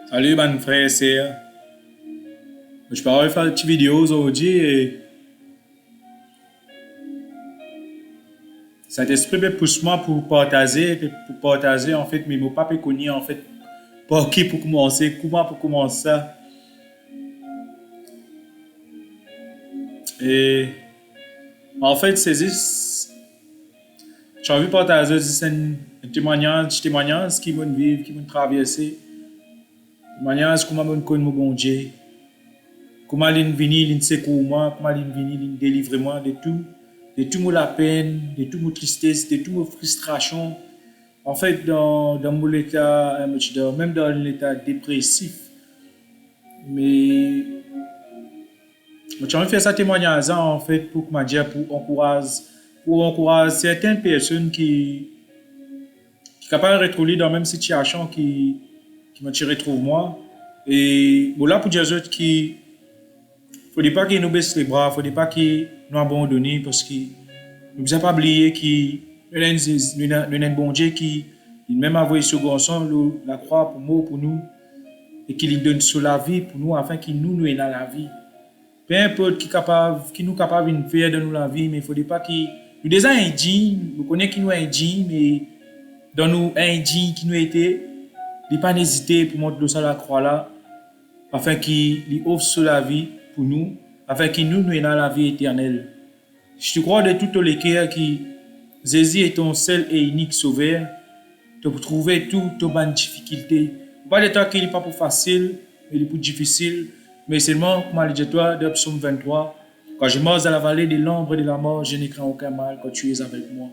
Salut, mon frère et sœur. Je peux faire une petite vidéo aujourd'hui et cet esprit me pousse moi pour partager en fait mes mots pas connus en fait. Pour qui pour commencer, comment pour commencer ça. Et en fait, j'ai envie de partager un témoignage qui m'ont vivre, qui m'ont traversé. Témoignage comment m'ont connu mon bon Dieu. Comment l'in vini, l'in secours moi, comment l'in vini, l'in délivre moi de tout la peine, de tout mon tristesse, de tout mon frustration. En fait, dans mon état, même dans l'état dépressif. Mais j'ai envie de faire ce témoignage en fait pour encourager certaines personnes qui sont capables de retrouver dans la même situation qui me retrouve moi. Et bon, là pour dire aux autres qui ne faut pas qu'ils nous baissent les bras, il ne faut pas qu'ils nous abandonnent parce que nous ne devons pas oublier qu'il y a un bon Dieu qui même envoyé ce garçon la croix pour nous et qu'il donne sur la vie pour nous afin qu'il nous ait dans la vie. Peu importe qui nous capable de faire dans la vie, mais il ne faut pas qu'il nous déjà indignes, nous connaissons qu'il nous est indignes, mais dans nous indignes qui nous étaient, il ne pas hésiter pour montrer ça la croix là afin qu'il offre sur la vie pour nous, afin qu'il nous ait dans la vie éternelle. Je te crois de tout le cœur que Jésus est ton seul et unique sauveur, pour trouver toutes tes bonnes difficultés. Pas de temps qu'il n'est pas pour facile, il est pour difficile, mais seulement, comme le dit toi, de Psaume 23, quand je marche dans la vallée de l'ombre de la mort, je ne crains aucun mal quand tu es avec moi.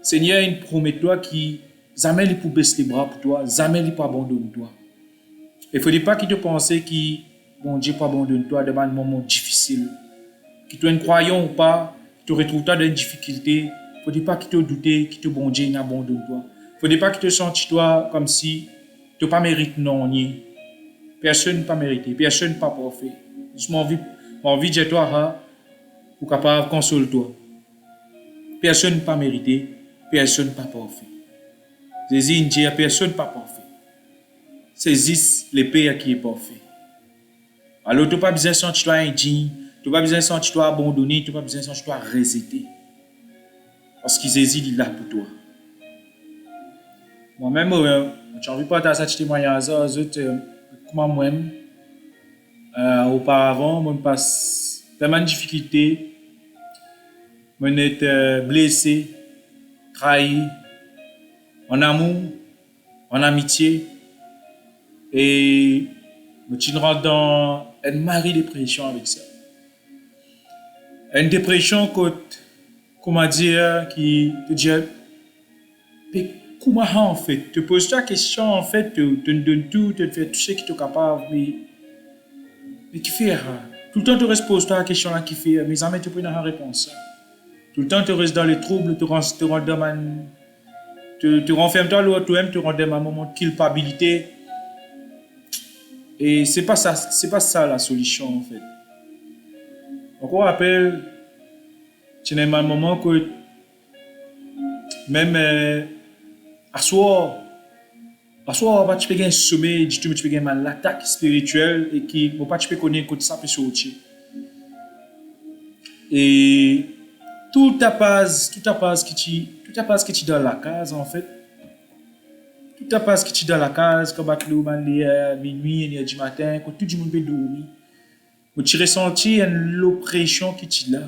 Seigneur, il promet toi qui jamais il pour baisser les bras pour toi, jamais il pour abandonner toi. Il ne faut pas qu'il te pense que bon Dieu pour abandonner toi devant un moment difficile. Que tu es un croyant ou pas, tu te retrouves dans une difficulté. Il ne faut pas qu'il te doute que bon Dieu n'abandonne toi. Il ne faut pas qu'il te sente toi comme si tu n'as pas mérité non. Personne n'a pas mérité, personne n'a pas parfait. Juste envie de dire toi, pour capable consoler toi. Personne n'a pas mérité, personne n'a pas parfait. Jésus dit personne n'a pas parfait. C'est juste le Père qui est parfait. Alors tu n'as pas besoin de sentir toi indigne, tu n'as pas besoin de sentir toi abandonné, tu n'as pas besoin de sentir toi rejeté. Parce que Jésus est là pour toi. Moi-même, j'ai envie de partager ce témoignage aux autres. Comment moi-même, auparavant, je passe tellement de difficultés, je suis blessé, trahi, en amour, en amitié, et je rentre dans une marée de dépression avec ça. Une dépression comment dire, qui te dit, comment en fait, te poses la question en fait, te donne tout, te fait tout ce que tu es capable, mais qui fait tout le temps tu poses toi la question là qui fait, mais jamais tu prends la réponse. Tout le temps tu restes dans les troubles, tu rentres dans tu renfermes toi-même, tu rentres dans un moment de culpabilité. Et c'est pas ça la solution en fait. Donc on rappelle, tu as un moment que même à soir, tu peux gagner un sommeil, tu peux gagner une attaque spirituelle et qui ne pas tu peux connaître que ça peut sortir. Et tout ta base que tu dans la case en fait. Tout ta base que tu dans la case, comme minuit, 1h du matin, quand tout le monde peut dormir. Tu ressens l'oppression qui tu là.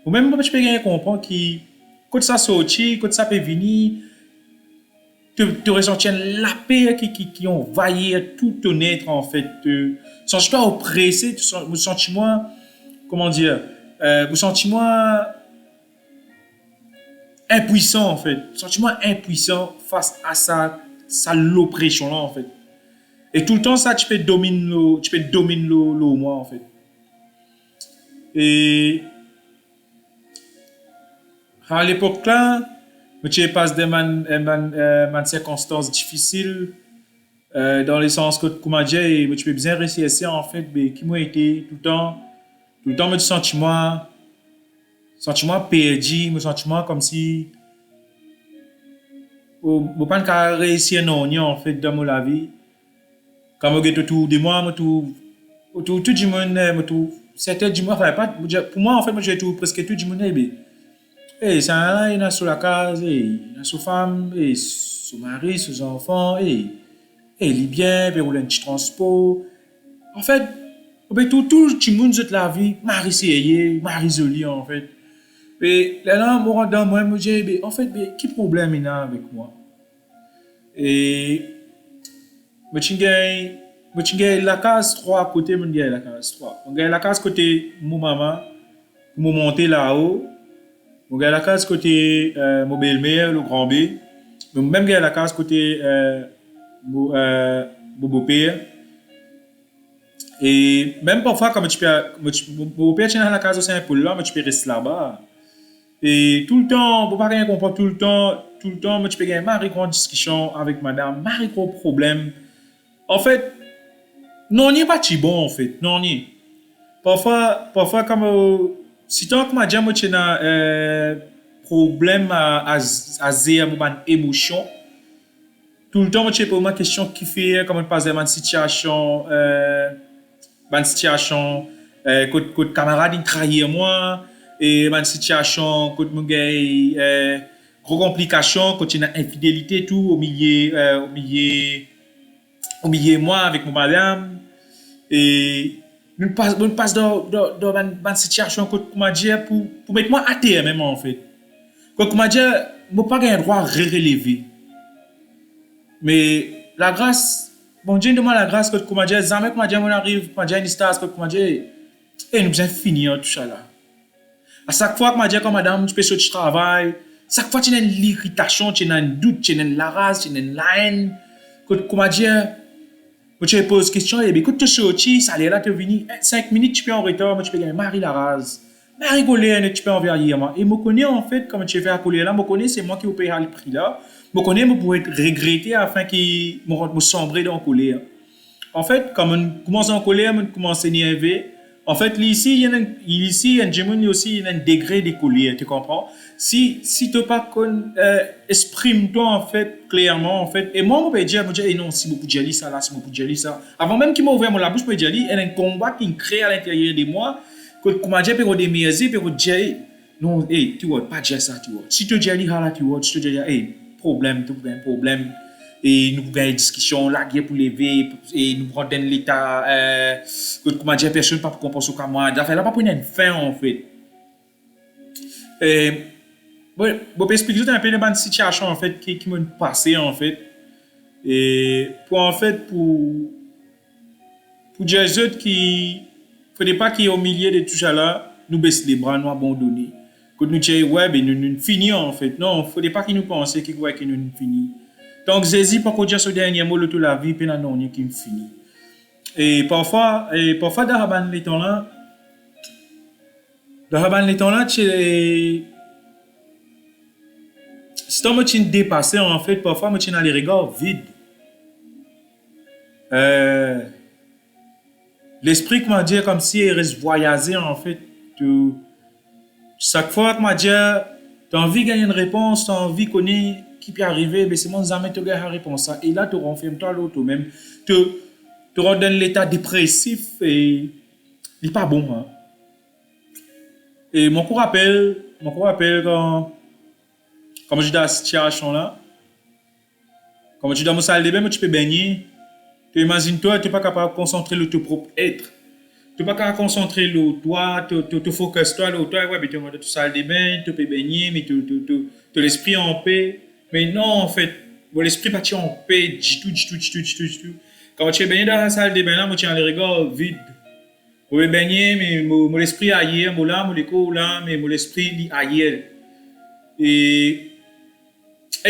Ou même tu peux gagner comprendre que quand ça sortit, quand ça peut venir, tu ressens la paix qui envahit tout ton être en fait. Sens-toi oppressé, tu sens-moi, comment dire, vous sentez-moi impuissant en fait. Sentez-moi impuissant face à ça l'oppression là en fait. Et tout le temps ça tu peux dominer le moi en fait. Et à l'époque là, je passe des circonstances difficiles dans le sens que comment dire et tu peux bien réussir en fait mais qui m'a été tout le temps me sentiment perdu, me sentiment comme si Ou pas qu'à réussir non, en fait, dans la vie. Quand je regarde autour de moi, tout le monde, certains du monde, enfin, pas, pour moi, en fait, moi, j'ai tout, presque tout du monde, ça là, il y a sur la case, il y a sur femme, sur mari, sur enfants, il est bien, puis il a un petit transport. En fait, tout le monde de la vie, mari c'est mari joli, en fait. Et là, moi, dans moi, je me dis, en fait, quel problème il y a avec moi? Et je la case 3 à côté, je la case 3. Je la case côté mon maman, pour me monter là-haut. Je la case côté mon belle-mère, le grand B. Même la case côté mon beau-père. Et même parfois, quand mon beau-père tient dans la case aussi un peu là, mais tu peux rester là-bas. Et tout le temps, pour pas rien comprendre, tout le temps, mais tu peux gagner ma grande discussion avec madame, ma gros problème. En fait, non, n'y est pas si bon, en fait. Non, n'y. Parfois, comme, si tant que madame, moi, tu as problème à zéro, mon émotion, tout le temps, moi, tu poses ma question qui fait, comment tu passes dans une situation, que camarade, il trahit moi, et une situation, que mon gars, gros complications, quand il y a infidélité, tout, au milieu moi, avec mon madame. Et nous passe dans une situation que comment dire pour mettre moi à terre même en fait. Comment dire, moi pas un droit à relever. Mais la grâce, bon Dieu demande la grâce que comment dire, jamais comment dire on arrive, comment dire une histoire que comment dire, et nous bien finir tout ça là. À chaque fois que dire comme madame, tu peux sortir du travail, chaque fois tu as une irritation, tu as un doute, tu as une la rage, tu as une haine, que comment dire. Tu poses question, et bien, écoute, tu sorti, ça allait là, tu es venu, 5 minutes, tu peux en retard, mais tu peux gagner Marie Laraz. Marie Golène, tu peux envers hier, moi. Et me connais, en fait, comme tu fais à coller là, me connais, c'est moi qui vous paye le prix là. Me connais, me pourrais regretter afin qu'il me sombrer dans le colère. En fait, comme on commence en colère, on commence à énerver. En fait, ici, il y a un degré de colère, tu comprends? Si tu pas exprime-toi, en fait, clairement, en fait, et moi, je peux dire, non, si beaucoup de ça, là, si beaucoup de ça. Avant même qu'il m'ouvre la bouche, je peux dire, il y a un combat qui crée à l'intérieur de moi, que, comment dire, peut démerder, peut dire, non, tu vois, pas dire ça, tu vois. Si tu dis, là, tu vois, tu te dis, problème, tu as un problème. Et nous avons une discussion, la guerre pour lever, et nous prenons l'état, comment dire, personne ne peut pas compenser comme moi. Là, pas pour une fin, en fait. Bon, je peux expliquer un peu de situation, en fait, qui m'ont passé, en fait. Et pour dire aux autres qui, ne faudrait pas qu'au milieu de tout ça là, nous baissons les bras, nous abandonner. Quand nous disons, ouais, ben, nous finissons, en fait. Non, il ne faudrait pas qu'ils nous pensent que nous finissons. Donc, Jésus, pour qu'on dise ce dernier mot de toute la vie, puis non, il qui me finit. Et parfois, dans les temps là, si tu me dépassé, en fait, parfois, tu as les regards vides. L'esprit, comment dire, comme si il reste voyager, en fait. Chaque fois, comment dire, tu as envie de gagner une réponse, tu as envie de connaître qui peut arriver, mais c'est mon jamais te gagner la réponse. Et là, tu renfermes toi l'autre même. Tu rentres dans l'état dépressif et il n'est pas bon. Hein. Et mon coup rappelle quand, comme je dis dans cette situation là, comme je dis dans mon salle de bain, tu peux baigner. Tu imagines toi, tu n'es pas capable de concentrer le ton propre être. Tu n'es pas capable de concentrer le toi, te focus toi, le toi, ouais, mais tu es dans ta salle de bain, tu peux baigner, mais tu l'esprit en paix. Mais non, en fait, l'esprit pas en paix, du tout. Quand tu es baigné dans la salle de bain, là, tu as les regards vides. Tu peux baigner, mais mon esprit ailleurs, mon là, mon écho là, mais mon esprit ailleurs. Et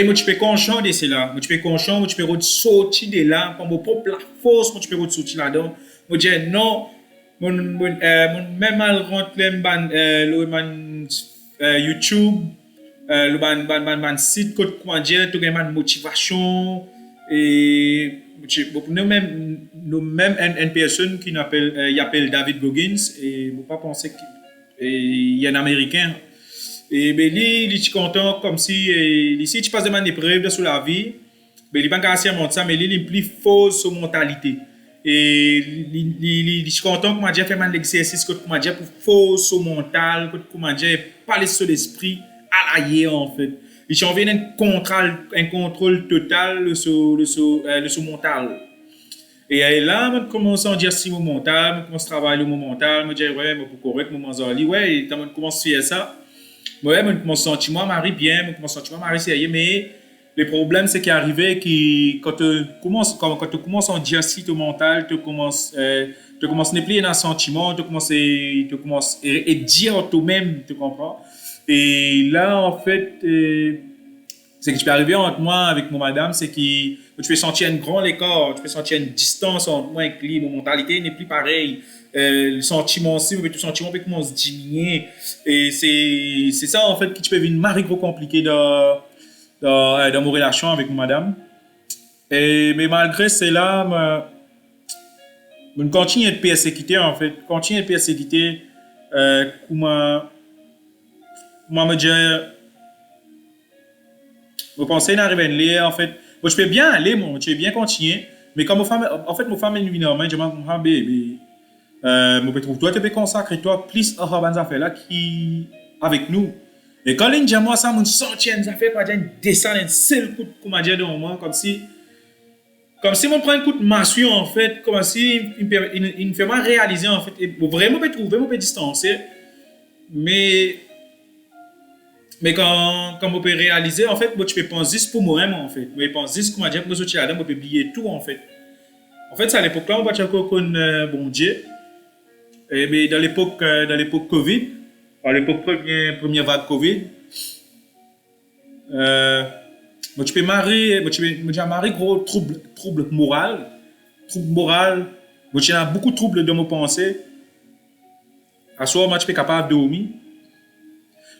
moi, tu peux conscient de cela. Moi, tu peux conscient, moi, tu peux sortir de là, par mon propre la force, moi, tu peux sortir là-dedans. Moi, je dis non, même mal rentre le YouTube, le site, comment dire, tu as une motivation. Et nous même une personne qui appelle David Goggins, et je ne pas penser qu'il y a un Américain. Et ben, il est content comme si, ici, tu passes de une épreuve sur la vie, ben, il n'est pas assez à ça, mais il est plus fausse sur mentalité. Et il est content que je fait un exercice que je pour fausse sur mental, que je parler sur l'esprit à l'ailleurs, en fait. Il a envie un contrôle total sur mental. Et là, je commence à dire si mon mental, je commence à travailler le mental, je me dis, ouais, mais pour correct, mon mental, ouais, et je commence à faire ça. Ouais, je commence à sentir moi, Marie bien, je commence à sentir moi, Marie sérieux, mais le problème, c'est qu'il arrivait que quand tu commences à dire si ton mental, tu commences à ne plus dans sentiment, tu commences à dire toi-même, tu comprends? Et là, en fait, c'est que je peux arriver entre moi avec mon madame, c'est que tu peux sentir un grand écart, tu peux sentir une distance entre moi et lui, mon mentalité n'est plus pareille. Le sentiment aussi, le sentiment peut commencer à diminuer. Et c'est ça, en fait, que tu peux vivre une marée gros compliquée dans mon relation avec mon madame. Mais malgré cela, je continue à être persécuté, en fait. Continue à être persécuté, comment me dire, je pensais d'arriver à lire, en fait. Bon, je peux bien aller, moi, je peux bien continuer. Mais quand ma femme est venue en main, je me dis, bébé, je peux trouver toi, tu peux consacrer toi plus à ces affaires-là qui avec nous. Et quand il dit moi, ça, je sens une affaire, pas une descendre un seul coup de commandien de moi, comme si on prend un coup de massue, en fait, comme si il me fait mal réaliser, en fait. Et vraiment, je peux trouver, je peux distancer. Mais quand on peut réaliser, en fait, moi, tu peux penser juste pour moi-même, en fait. Je pense juste, comment dire, que je suis là, je peux oublier tout, en fait. En fait, c'est à l'époque-là, on va dire qu'on bon Dieu. Mais dans l'époque Covid, à l'époque première vague Covid, moi, tu peux marier, moi, tu peux marier gros trouble moral. Moi, tu as beaucoup de troubles de mes pensées. À ce moment, tu peux capable de dormir.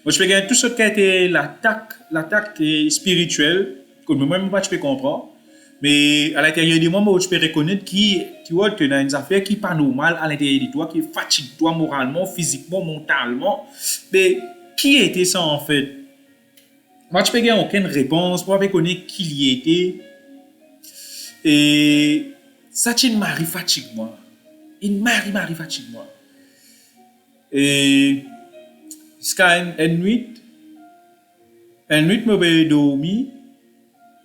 Moi, je peux gagner tout ce qui a été l'attaque spirituelle, que moi-même, tu peux comprendre. Mais à l'intérieur de moi, je peux reconnaître qui tu vois, tu as une affaire qui n'est pas normale à l'intérieur de toi, qui fatigue toi moralement, physiquement, mentalement. Mais qui était ça en fait? Moi, je peux gagner aucune réponse, moi, je peux connaître qui y était. Et ça, c'est une mari fatigue moi. Une mari fatigue moi. Et jusqu'à une nuit, je vais dormir.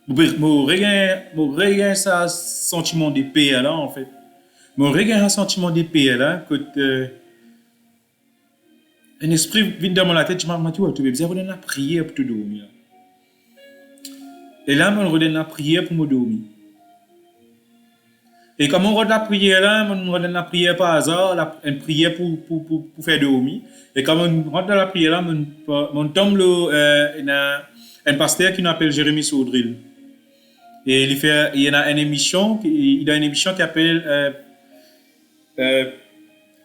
Je regagne ce sentiment de paix là, en fait. Je regagne un sentiment de paix là, que un esprit vient dans ma tête, je me dis, tu veux bien redonner la prière pour te dormir. Et là, je redonne la prière pour me dormir. Et comme on redonne la prière là, on redonne la prière par hasard, une prière pour faire dormir. Et comme on rentre dans la prière là, on tombe un pasteur qui nous appelle Jérémy Saudril. Et il y a une émission qui appelle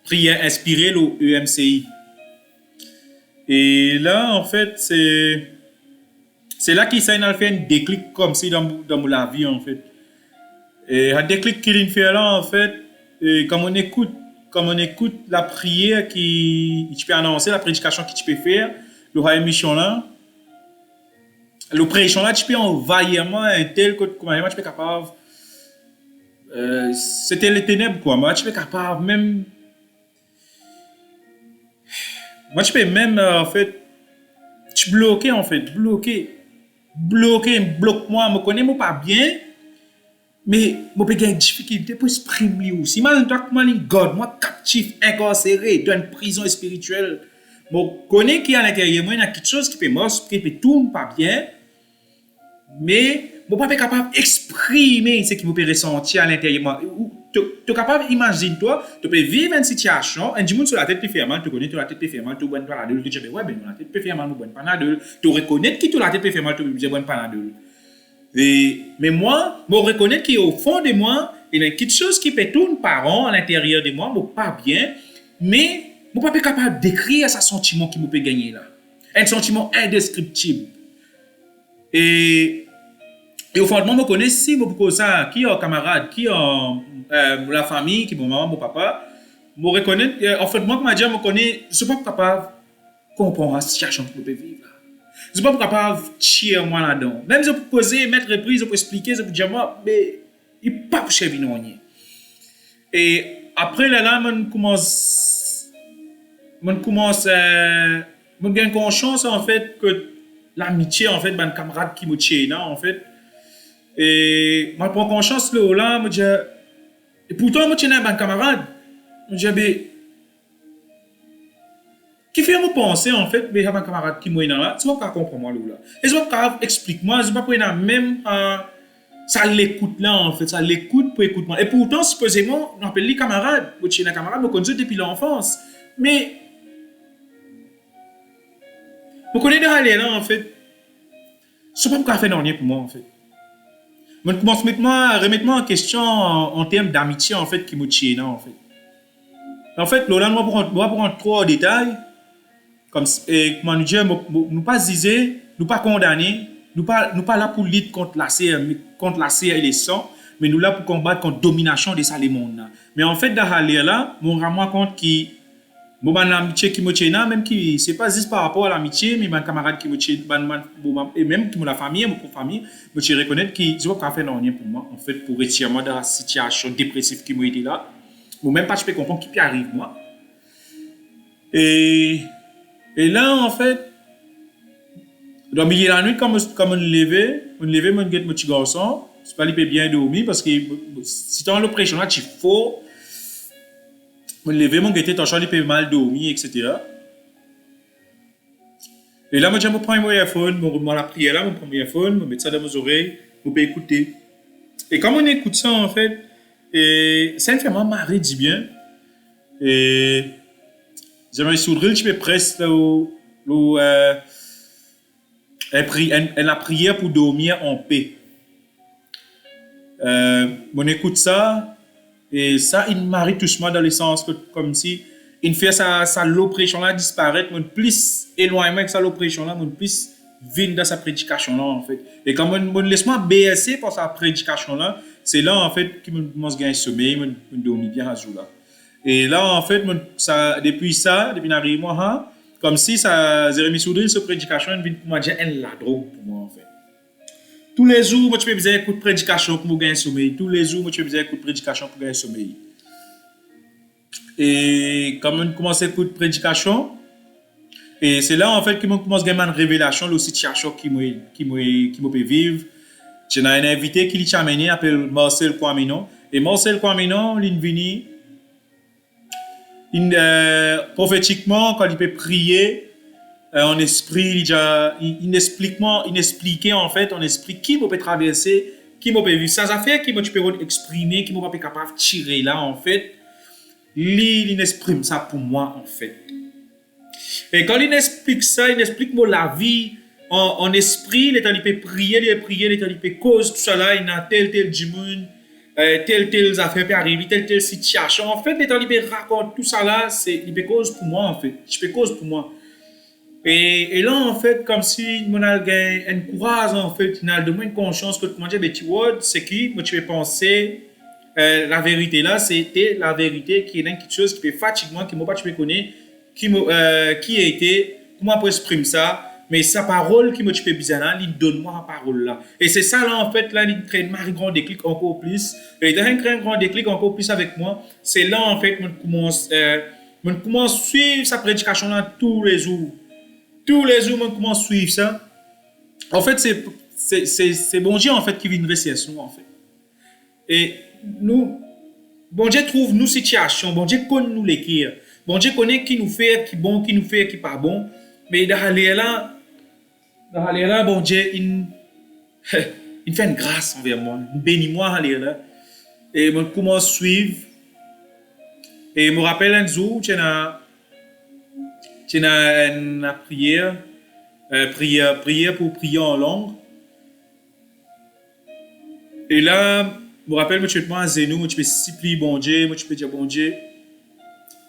Prière inspirée, le EMCI. Et là, en fait, c'est là qu'il s'est fait un déclic comme si dans la vie, en fait. Et un déclic qu'il fait là, en fait, et comme on écoute la prière qui tu peux annoncer, la prédication que tu peux faire, le émission là, le prêchant là, tu peux envahir un tel que tu peux capable. C'était les ténèbres, quoi. Moi, tu peux capable même. Moi, tu peux même, en fait, tu bloquer, en fait, bloquer, bloque-moi, me connais moi pas bien, mais moi, j'ai une difficulté pour exprimer aussi. Imagine-toi comment il God, moi, captif, incarcéré, dans une prison spirituelle. Moi, je connais qu'il y a à l'intérieur, moi, il y a quelque chose qui peut m'exprimer, qui peut tourner pas bien. Mais je ne suis pas capable d'exprimer ce qui me peut ressentir à l'intérieur. Tu es capable d'imaginer, toi, tu peux vivre une situation, un dimanche sur la tête peut faire mal, tu connais, tu la tête peut faire mal, tu bois une panadol, tu dis, ouais, ben, la tête peut faire mal, tu bois une panadol, tu reconnais que la tête peut faire mal, tu bois une panadol. Mais moi, je reconnais qu'au fond de moi, il y a quelque chose qui peut tourner par an à l'intérieur de moi, je ne suis pas bien, mais je ne suis pas capable d'écrire ce sentiment qui me peut gagner là. Un sentiment indescriptible. Et au fondement, je connais si beaucoup ça, qui est un camarade, qui est la famille, qui est mon maman, mon papa, je reconnais, en fait, moi, je connais, je ne suis pas capable comprendre la situation que vous pouvez vivre. Je ne suis pas capable de tirer moi là-dedans. Même si vous poser, mettre reprise, vous expliquer, vous dire moi, mais il n'y a pas de cheville non. Et après là, je commence je gagne conscience en fait que l'amitié en fait ben camarade qui me tient en fait et je prends conscience là me dit et pourtant moi tiens un camarade me dit ben qui fait me penser en fait mais un camarade qui moi là tu vas pas comprendre moi là et je vais pas explique moi je vais pas prendre même ça l'écoute là en fait ça l'écoute pour écouter moi et pourtant supposément on appelle les camarades moi tiens un camarade me connais depuis l'enfance mais vous connaissez déjà là en fait c'est pas me faire rien pour moi en fait je commence remettre en question en termes d'amitié en fait qui me tient en fait en fait là moi pour rentrer trop en détail comme et comment nous dire nous pas ziser nous pas condamner nous pas là pour lutter contre la CR et les sangs mais nous là pour combattre contre domination de ça les mondes mais en fait dans là mon rends compte qui bon l'amitié qui me tient même qui c'est pas juste par rapport à l'amitié mais mon camarade qui me tient et même qui me la famille mon famille me tient reconnaître qui je pas faire rien pour moi en fait pour retirer moi dans la situation dépressive qui m'a été là ou même pas je peux comprendre qui arrive moi et là en fait dans le milieu de la nuit comme on lever mon petit garçon c'est pas il peut bien dormir parce que si tu as l'oppression là tu faut me lever mon guetté ton chat il peut mal dormir etc. Et là moi je prends mon iPhone moi la prière là mon premier iPhone me mettre ça dans mes oreilles je peux écouter et quand on écoute ça en fait et ça me fait marrer du bien et j'aimerais soudrer je peux presque la prière pour dormir en paix on écoute ça et ça il m'arrive doucement dans le sens que comme si il fait ça l'oppression là disparaître mon plus éloignement que ça l'oppression là mon plus vient dans sa prédication là en fait et quand mon laisse-moi baisser par sa prédication là c'est là en fait qui me commence gagner sommeil me dormir bien à jour là et là en fait ça depuis n'arrive moi comme si ça Jérémy Soudril ce prédication vient pour moi dire la drogue pour moi en fait tous les jours, moi, tu peux besoin d'écouter prédication pour gagner sommeil. Tous les jours, moi, tu peux besoin d'écouter prédication pour gagner sommeil. Et quand on commence à écouter prédication, et c'est là, en fait, que je commence à gagner une révélation de la situation qui me peut vivre. J'ai un invité qui l'a amené, appelé Marcel Kwamino. Et Marcel Kwamino, il vient prophétiquement, quand il peut prier, en esprit, il expliquait en fait en esprit qui peut traverser, qui peut vivre ça fait qui tu peux exprimer, qui peut capable de tirer là en fait. Il exprime ça pour moi en fait. Et quand il explique ça, il explique moi la vie en esprit, l'état il peut prier, l'état il peut cause tout ça là, il a tel du monde, telle affaire peut arriver, telle situation. En fait, l'état il peut raconter tout ça là, c'est il peut cause pour moi en fait. Je peux cause pour moi. Et là, en fait, comme si on a un courage, en fait, on a de moins conscience que comment dire, Betty Ward, c'est qui, moi, tu peux penser, la vérité là, c'était la vérité qui est quelque chose qui peut fatiguer moi, qui m'a pas tu peux connaître, qui a été, comment pour exprimer ça, mais sa parole qui me tu peux bizarre là, il donne moi la parole là. Et c'est ça là, en fait, là, il crée un grand déclic encore plus. Et dans un grand déclic encore plus avec moi, c'est là, en fait, je commence à suivre sa prédication là tous les jours. Tous les jours, on commence à suivre ça. En fait, c'est bon Dieu en fait qui vient rester nous en fait. Et nous, bon Dieu trouve nous situation, bon Dieu connaît nous l'écrire, bon Dieu connaît qui nous fait, qui bon, qui nous fait, qui pas bon. Mais dans là, bon Dieu, il fait une grâce envers moi, il bénit moi là. Et on commence à suivre. Et je me rappelle un jour, tu as une prière pour prier en langue. Et là, je me rappelle, je suis à Zénou, je peux supplier bon Dieu, je peux dire bon Dieu,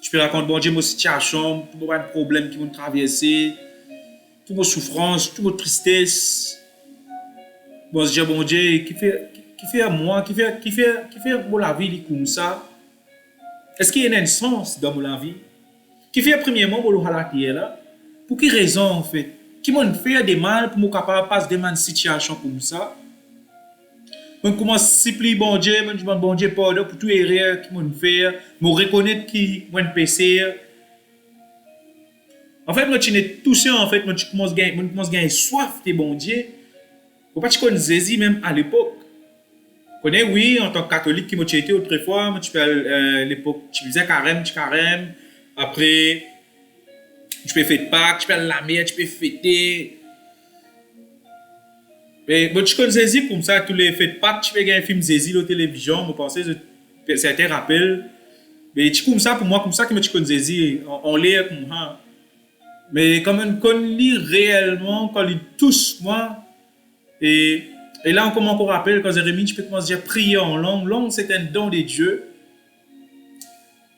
je peux raconter bon Dieu ma situation, tous mes problèmes qui m'ont traversé, toutes mes souffrances, toute ma tristesse. Bon, je dis bon Dieu, qui fait à moi, qui fait pour la vie comme ça. Est-ce qu'il y a un sens dans la vie? Qui fait premièrement pour le halakier là? Pour quelle raison, en fait? Qui m'ont fait des mal pour me capable de passer dans une situation comme ça? Je commence à supplier bon Dieu, je demande bon Dieu pardon pour tout erreur qui m'ont fait, je reconnais qui m'ont péché. En fait, moi, je suis touché, en fait, moi, je commence à gagner soif de bon Dieu. Faut pas que je connaisse Jésus même à l'époque. Je connais, oui, en tant que catholique qui m'a été autrefois, moi, tu peux l'époque, tu faisais carême. Après, tu peux faire Pâques, tu peux la mer, tu peux fêter. Mais bon, tu connais Jésus comme ça, tous les fêtes Pâques, tu peux gagner un film Jésus à la télévision, je pensais, c'était un rappel. Mais tu comme ça, pour moi, comme ça que tu connais Jésus, on lit comme ça. Mais quand on lit réellement, quand on lit tous, moi, et là, on commence encore à rappeler, quand Jérémie, tu peux commencer à prier en langue. Langue, c'est un don de Dieu.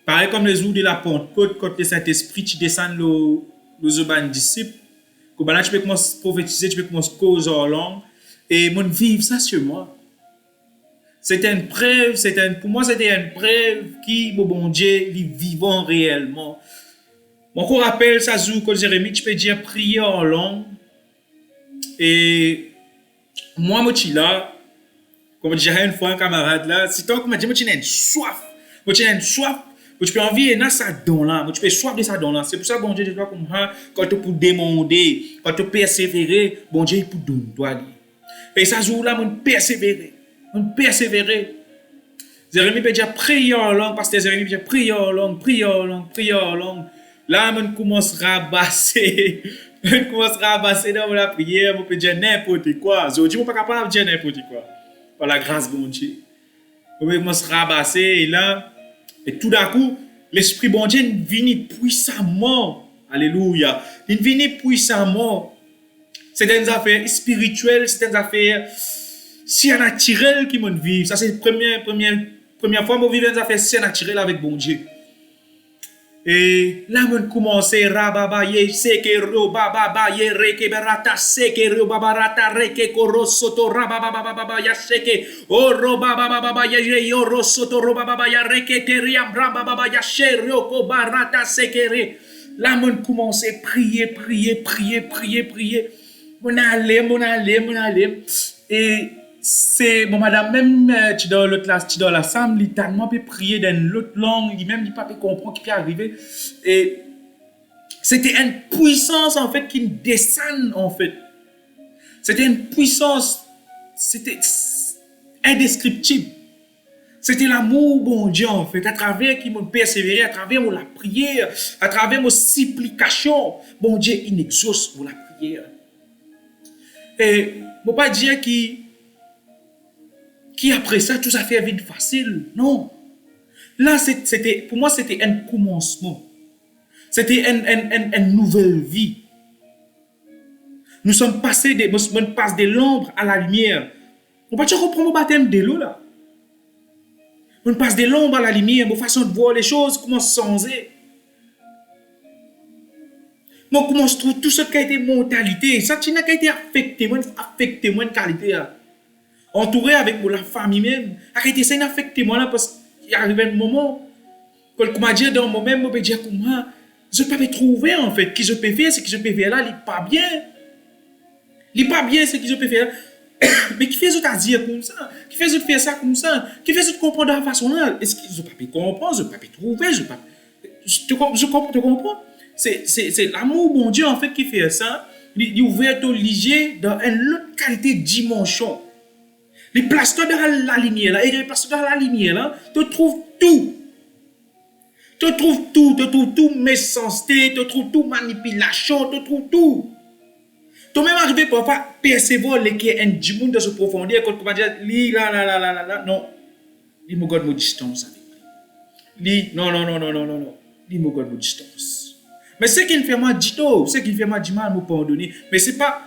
Pareil comme les jours de la Pentecôte, quand le Saint-Esprit, tu descends les urbains disciples. Quand là, tu peux commencer à prophétiser, tu peux commencer à causer en langue. Et mon vivre ça sur moi. C'était une preuve, pour moi, c'était une preuve qui, bon Dieu, est vivant réellement. Mon corps rappelle ça, quand Jérémie, tu peux dire prier en langue. Et moi, je suis là, comme je disais une fois un camarade là, si toi, comme je dis, moi, tu as une soif. Moi, tu as une soif. Tu peux envie de ça don là. Tu peux soif de ça don là. C'est pour ça que bon Dieu, toi, comme ça, quand tu peux demander, quand tu persévérer, bon Dieu, il peut donner toi. Et ça jour là, on persévérer. Jérémie peut dire prier en langue, parce que Jérémie peut dire prier en langue. Là, on commence à rabasser. On commence à rabasser dans la prière, on peut dire n'importe quoi. Je dis, on ne peut pas dire n'importe quoi. Par la grâce de bon Dieu. On commence à rabasser, et là, et tout d'un coup, l'Esprit bon Dieu vient puissamment. Alléluia. Il vient puissamment. C'est des affaires spirituelles, c'est des affaires surnaturelles qui m'ont vécu. Ça, c'est la première fois que je vis des affaires surnaturelles avec bon Dieu. Et là, on commence à rababaye, sekero, bababaye, reke, berata, sekero, babarata, reke, koro, soto, rababababaya, seke, oro, babababaya, yoro, soto, robababaya, reke, teriam, rabababaya, sheroko, barata, sekere. Là, on commence à prier. On allait. Et c'est, bon, madame, même, tu dois l'autre classe, tu dois la salle, littéralement, peut prier dans l'autre langue, lui-même, il ne peut pas comprendre qui peut arriver. Et c'était une puissance, en fait, qui descend, en fait. C'était une puissance, c'était indescriptible. C'était l'amour, bon Dieu, en fait, à travers qui m'ont persévéré, à travers la prière, à travers mon supplication, bon Dieu, il exauce pour la prière. Et, je ne pas dire qui après ça, tout ça fait vite facile. Non. Là, pour moi, c'était un commencement. C'était une nouvelle vie. Nous sommes passés de l'ombre à la lumière. On va reprendre le baptême de l'eau là. On passe de l'ombre à la lumière, ma façon de voir les choses commence à changer. Moi, comment je trouve tout ce qui a été mentalité, ça qui a été affecté, moi, une qualité. Entouré avec la famille même, arrêtez ça, affecté moi là, parce qu'il arrive un moment, comme m'a dit dans moi même, je peux dire comment, je ne peux pas me trouver en fait, qui je peux faire, ce que je peux faire là, il n'est pas bien. Il n'est pas bien ce que je peux faire. Mais qui fait ça dire comme ça? Qui fait ça faire ça comme ça? Qui fait ça comprendre de la façon là? Est-ce que je ne peux pas comprendre, je ne peux pas trouver, je comprends? C'est l'amour, mon Dieu, en fait, qui fait ça. Il est ouvert obligé dans une autre qualité de dimension. Les places dans la lumière là, et les places dans la lumière là, tu trouves tout. Tu trouves tout méchanceté, tu trouves tout manipulation, tu trouves tout. Tu même arrivé parfois percevoir les qui est un dimanche de ce profondeur quand tu vas dire là non. Il me garde mon distance avec lui. Non. Il me garde mon distance. Mais ce qu'il fait moi dit tout, ce qu'il fait moi dit mal me pardonner, mais c'est pas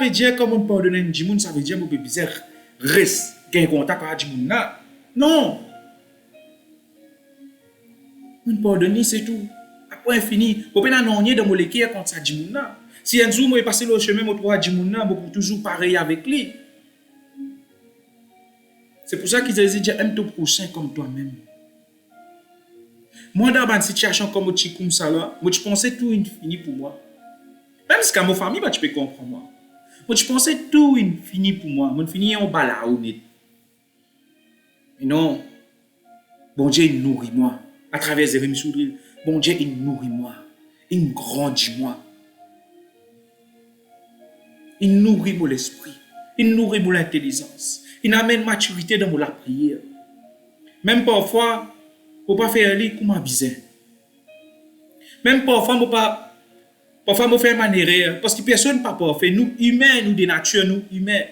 veut dire comme on pardonne un dimanche, ça veut dire mon bizarre. Reste, gain contact avec Djimoun. Non. On pardonne, c'est tout. Après, fini. Vous pouvez n'en dans mon équipe contre ça Djimoun. Si un jour, je passe le chemin, je trouve Djimoun, je peux toujours parler avec lui. C'est pour ça qu'ils disent aime ton prochain comme toi-même. Moi, dans une situation comme ça, là, je pensais tout fini pour moi. Même si c'est ma famille, bah, tu peux comprendre moi. Moi, je pensais tout fini pour moi. Moi, fini en bas là, honnête. Mais non. Bon Dieu, il nourrit moi. À travers les émissions, bon Dieu, il nourrit moi. Il grandit moi. Il nourrit mon esprit. Il nourrit mon intelligence. Il amène maturité dans la prière. Même parfois, je ne peux pas faire les comme besoin. Même parfois, je fais manière. Parce que personne n'est pas parfait. Nous, humains, nous, de nature, nous, humains.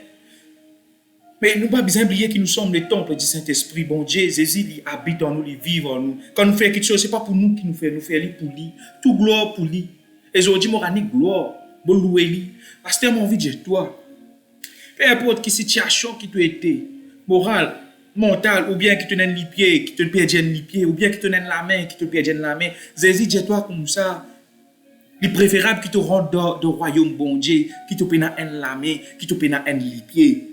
Mais nous, pas besoin d'oublier que nous sommes le temple du Saint-Esprit. Bon Dieu, Jésus, il habite en nous, il vit en nous. Quand nous faisons quelque chose, ce n'est pas pour nous qui nous faisons pour lui. Tout gloire pour lui. Et aujourd'hui, je dis gloire. Je louer lui. Parce que mon vie de toi. Peu importe quelle situation qui tu été, morale, mentale, ou bien qui te donne les pieds, qui te perdent les pieds, ou bien qui te donne la main, qui te perdent la main. Jésus, dis-toi comme ça. Il est préférable qui te rende dans le royaume bon Dieu, qui te peine la main, qui te peine les pieds.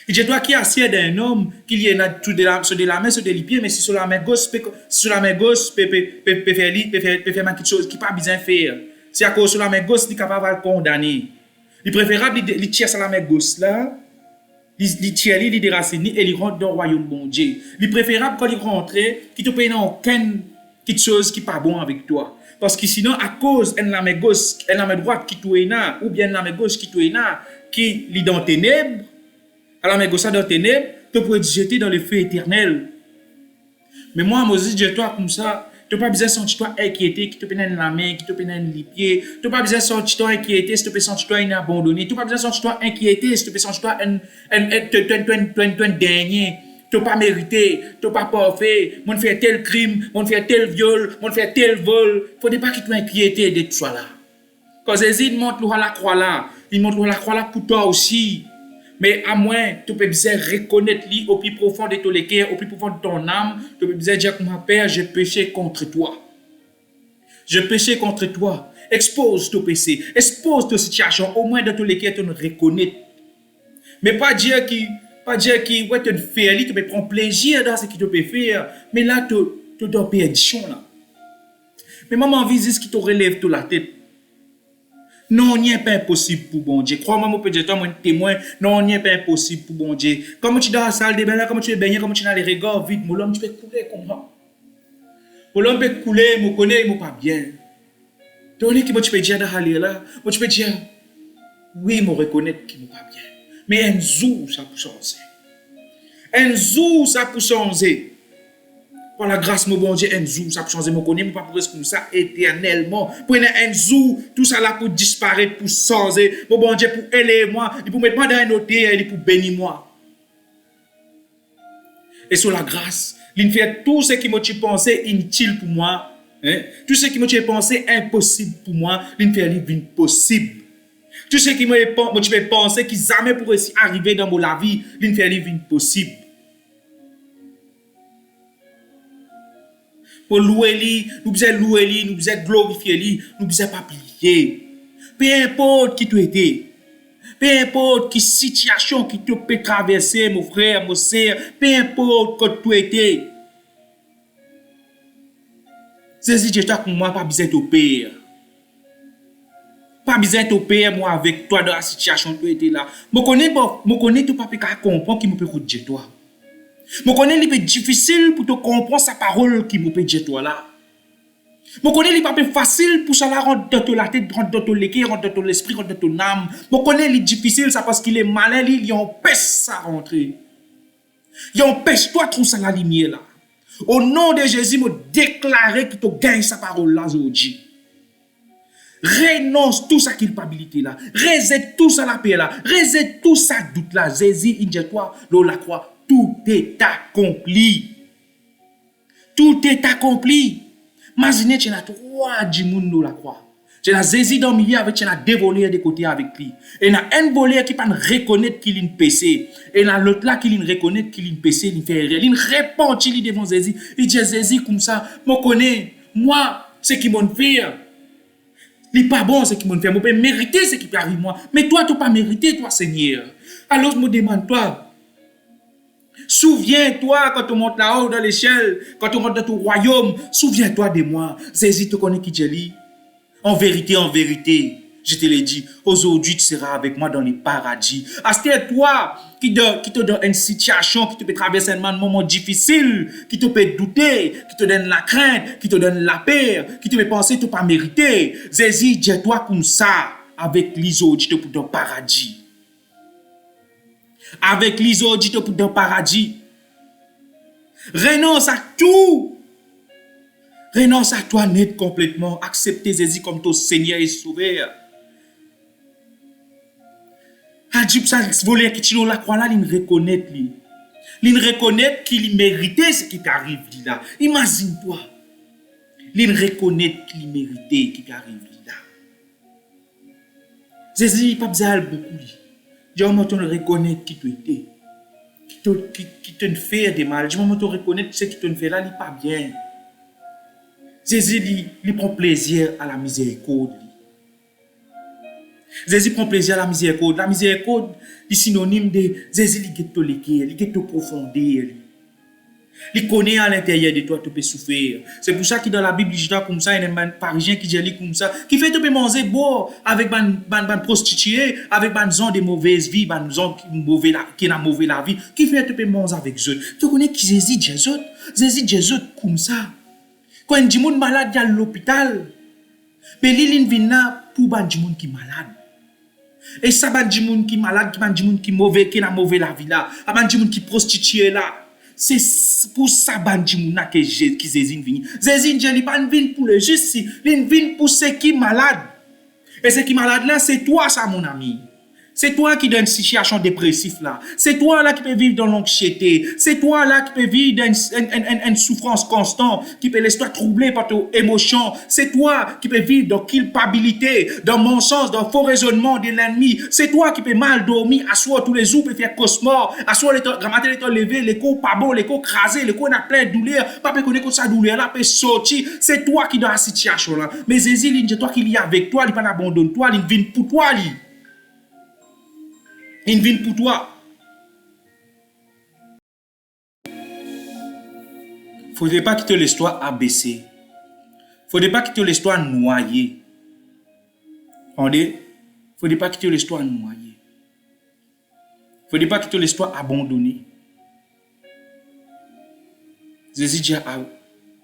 Et dis-toi qui assied d'un homme, qu'il y ait tout de la main, sur les pieds, mais si sur la main gauche, peut faire quelque chose qui n'a pas besoin de faire. C'est à cause sur la main gauche, il est capable de condamner. Il est préférable, il tire sur la main gauche là, il tire, il déracine, et il rentre dans le royaume bon Dieu. Il est préférable quand il rentre, qu'il te paye aucune quelque chose qui n'est pas bon avec toi. Parce que sinon, à cause de la main gauche, de la main droite qui est là, ou bien de la main gauche qui est là, qui est dans les ténèbres, à la main gauche dans les ténèbres, tu peux être jeté dans le feu éternel. Mais moi, Moses, dis-toi comme ça, tu n'as pas besoin de sentir inquiété, qui te peine la main, qui te peine les pieds. Tu n'as pas besoin de sentir inquiété, si tu peux sentir abandonné. Tu n'as pas besoin de sentir inquiété, si tu peux sentir un dernier. Tu n'as pas mérité, tu n'as pas parfait. On fait tel crime, on fait tel viol, on fait tel vol. Il ne faut pas que tu inquiété de tout ça là. Quand Jésus montre la croix là, il montre la croix là pour toi aussi. Mais à moins, tu peux bien reconnaître lui au plus profond de ton cœur, au plus profond de ton âme. Tu peux bien dire que mon Père, j'ai péché contre toi. J'ai péché contre toi. Expose ton péché. Expose ta situation. Au moins, dans ton cœur, tu le reconnais. Mais pas dire que ouais, tu fais, tu peux prendre plaisir dans ce que tu peux faire. Mais là, tu dois perdition là. Mais maman, visite ce qui te relève toute la tête. Non, il n'est pas impossible pour bon Dieu. Crois-moi, mon petit toi, mon témoin. Non, il n'est pas impossible pour bon Dieu. Comme tu es dans la salle de bain, là, comme tu es baigné, comme tu as les regards vides, mon homme, tu peux couler comme ça. Mon homme peut couler, mon connaît, mon pas bien. Donc, tu peux dire dans la là, tu peux dire, oui, mon reconnaître qui n'est pas bien. Mais un jour, ça peut changer. Un jour, ça peut changer. Par la grâce, mon bon Dieu, un jour, ça peut changer. Mon connaît, mon pas pour rester comme ça éternellement. Pour un jour, tout ça là pour disparaître, pour changer. Mon bon Dieu, pour aider moi, pour mettre moi dans un hôtel, et pour bénir moi. Et sur la grâce, il fait tout ce qui m'a pensé inutile pour moi. Hein? Tout ce qui m'a pensé impossible pour moi, il fait livre possible. Tout ce qui m'a pensé qui jamais pourrait arriver dans la vie, il fait livre possible. Pour louer lui, nous devons louer lui, nous devons glorifier lui, nous devons pas plier. Peu importe qui tu étais, peu importe quelle situation qui tu peux traverser, mon frère, mon sœur, peu importe que tu étais. Jésus, je t'ai pour moi, pas besoin de père. Pas besoin de père, moi, avec toi dans la situation que tu étais là. Je connais tu pas comprendre qui me peut dire toi. Je connais qu'il est difficile pour te comprendre sa parole qui me peut dire toi là. Je connais qu'il est pas facile pour ça là rentrer dans la tête, rentrer dans ton cœur, rentrer dans ton esprit, rentrer dans ton âme. Je connais qu'il est difficile ça parce qu'il est malin, il empêche ça rentrer. Il empêche toi de trouver ça la lumière là. Au nom de Jésus, je déclare que tu gagnes sa parole là aujourd'hui. Renonce tout sa culpabilité là. Rejette tout ça la paix là. Rejette tout ça doute là. Jésus, il dit toi, la croix. Tout est accompli. Tout est accompli. Imaginez, tu as trois djimoun dans la croix. Tu as Jésus dans le milieu avec, tu as deux voleurs de côté avec lui. Et il y a un voleur qui peut reconnaître qu'il est péché. Et il y a l'autre là qui reconnaît qu'il est péché, il fait rien. Il répond devant Jésus. Il dit Jésus comme ça, je connais, moi, ce qui m'ont fait. Il n'est pas bon ce qui m'ont fait. Je peux mériter ce qui peut arriver moi. Mais toi, tu n'as pas mérité, toi, Seigneur. Alors, je me demande, toi, souviens-toi quand tu montes là-haut dans l'échelle, quand tu rentres dans ton royaume, souviens-toi de moi. Jésus te connaît qui tu es. En vérité, Je te l'ai dit, aujourd'hui tu seras avec moi dans les paradis. C'est toi qui te donne une situation, qui te peut traverser un moment difficile, qui te peut douter, qui te donne la crainte, qui te donne la peur, qui te fait penser que tu pas mérité. Jésus, dis-toi comme ça, avec l'ISO, dis-toi pour dans le paradis. Avec l'ISO, dis-toi pour dans le paradis. Renonce à tout. Renonce à toi net complètement. Accepte Jésus comme ton Seigneur et Sauveur. Adjib ça voler qui tire la croix là, il reconnaît lui. Il reconnaît qu'il méritait ce qui t'arrive là. Imagine-toi. Il reconnaît qu'il méritait ce qui t'arrive là. Jésus il pas besoin beaucoup lui. Dieu moment tu reconnaît qui tu étais. Qui te fait des mal. Du moment tu reconnais ce qui te fait là, il pas bien. Jésus il prend plaisir à la miséricorde. Jésus prend plaisir à la miséricorde. La miséricorde est synonyme de Jésus qui te l'équerre, qui te profondeur. Il connaît à l'intérieur de toi, tu peux souffrir. C'est pour ça que dans la Bible, il y a comme ça, il y a un parisien qui dit comme ça, qui fait tu peux manger bon avec ban prostituée, avec ban gens de mauvaise vie, ban gens qui n'a mauvais la vie, qui fait tu peux manger avec eux. Tu connais qui Jésus dit Jésus comme ça. Quand un monde malade à l'hôpital, mais il vient pour ban monde qui malade. Et ça ban monde qui malade, ban monde qui mauvais, qui n'a mauvais la vie là, ban monde qui prostituée là. C'est pour ça que Jésus vient. Jésus n'est pas venu pour le juste, il vient pour ceux qui sont malades. Et ceux qui sont malades là, c'est toi ça mon ami. C'est toi qui donne une situation dépressive là. C'est toi là qui peut vivre dans l'anxiété. C'est toi là qui peut vivre dans une souffrance constante, qui peut laisser toi troubler par tes émotions. C'est toi qui peux vivre dans culpabilité, dans mensonge, dans faux raisonnement de l'ennemi. C'est toi qui peux mal dormir, asseoir tous les jours, peut faire cauchemar, asseoir les temps, grammater les temps lever, les coups pas bon, les coups crasés, les coups on a plein de douleur, pas peut connaître que ça douleur là peut sortir. C'est toi qui dans la situation là. Mais Jésus il dit toi qu'il est avec toi, il pas abandonne toi, il vient pour toi lui. Il vient pour toi. Il ne faudrait pas que tu laisses toi abaisser. Il ne faudrait pas que tu laisses toi noyer. Il ne faudrait pas que tu laisses toi noyer. Il ne faudrait pas que tu laisses toi abandonner. Jésus dit à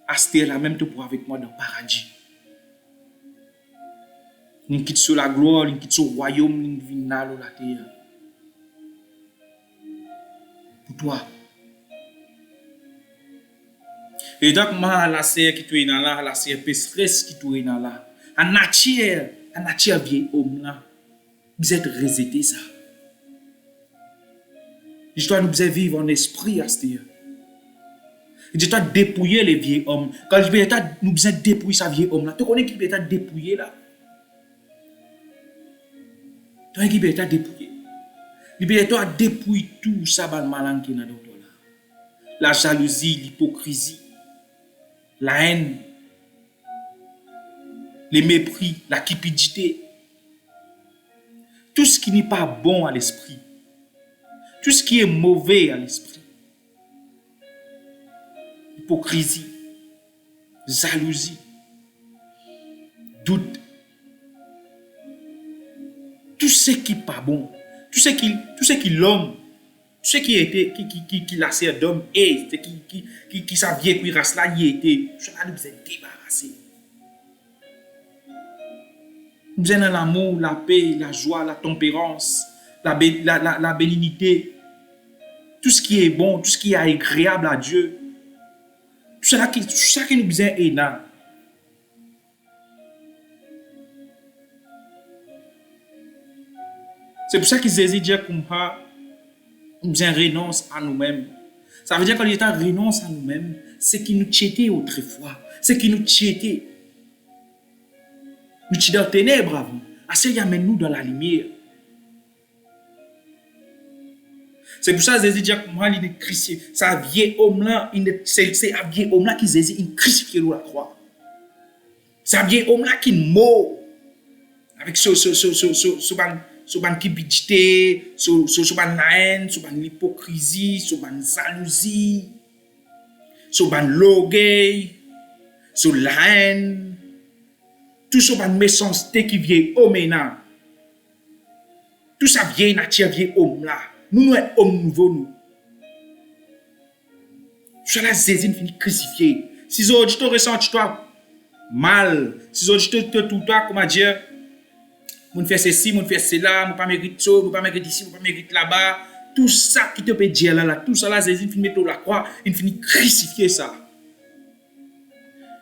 Astère là, même tu pour avec moi dans le paradis. Il quitte sur la gloire, il quitte sur le royaume, il vient dans la terre. Pour toi. Et donc, moi, la sœur qui tu es dans là, la sœur pécheresse qui tu es dans là, en nature vieil homme là, vous êtes rejeté ça. Je dois nous vivre en esprit à ce temps. Je dois dépouiller les vieux hommes. Quand je vais nous dépouiller ça vieux homme là, tu connais qui peut être dépouillé là? Tu connais qui peut être dépouillé? Libère-toi, dépouille tout ça, malin qui est dans là. La jalousie, l'hypocrisie, la haine, le mépris, la cupidité. Tout ce qui n'est pas bon à l'esprit. Tout ce qui est mauvais à l'esprit. Hypocrisie, jalousie, doute. Tout ce qui n'est pas bon. Tout ce qui l'homme, tout ce qui était, qui la sert d'homme est, qui sa vieille race là, y était, ça nous est débarrassé. Nous sommes dans l'amour, la paix, la joie, la tempérance, la bénignité, tout ce qui est bon, tout ce qui est agréable à Dieu, tout ça qui nous est là. C'est pour ça que Jésus dit comme ça, nous renonce à nous-mêmes. Ça veut dire que quand l'État renonce à nous-mêmes, c'est qu'il nous tchétait autrefois. C'est qu'il nous tchétait. Nous tchétait dans les ténèbres avant. Assez il amène nous dans la lumière. C'est pour ça que Jésus dit comme ça, il est crucifié. Ça vieil homme là, c'est un vieil homme là qui Jésus il crucifié sur la croix. C'est un vieil homme là qui mort avec sur ban cupidité, sur ban haine, sur ban hypocrisie, sur ban jalousie, sur ban l'orgueil, sur la haine, Tout ce ban méchanceté qui vient au maintenant. Tout ça vieille nature vient homme là. Nous sommes hommes nouveaux nous. Je la zézine fini crucifié. Si aujourd'hui tu ressens toi mal, si aujourd'hui tu tout toi comment dire, mon fait ceci, mon fait cela, mon pas mérite ça, mon pas mérite ici, mon pas mérite là-bas, tout ça qui te peut dire là, tout ça là zézine fini mettre la croix, il finit crucifier ça.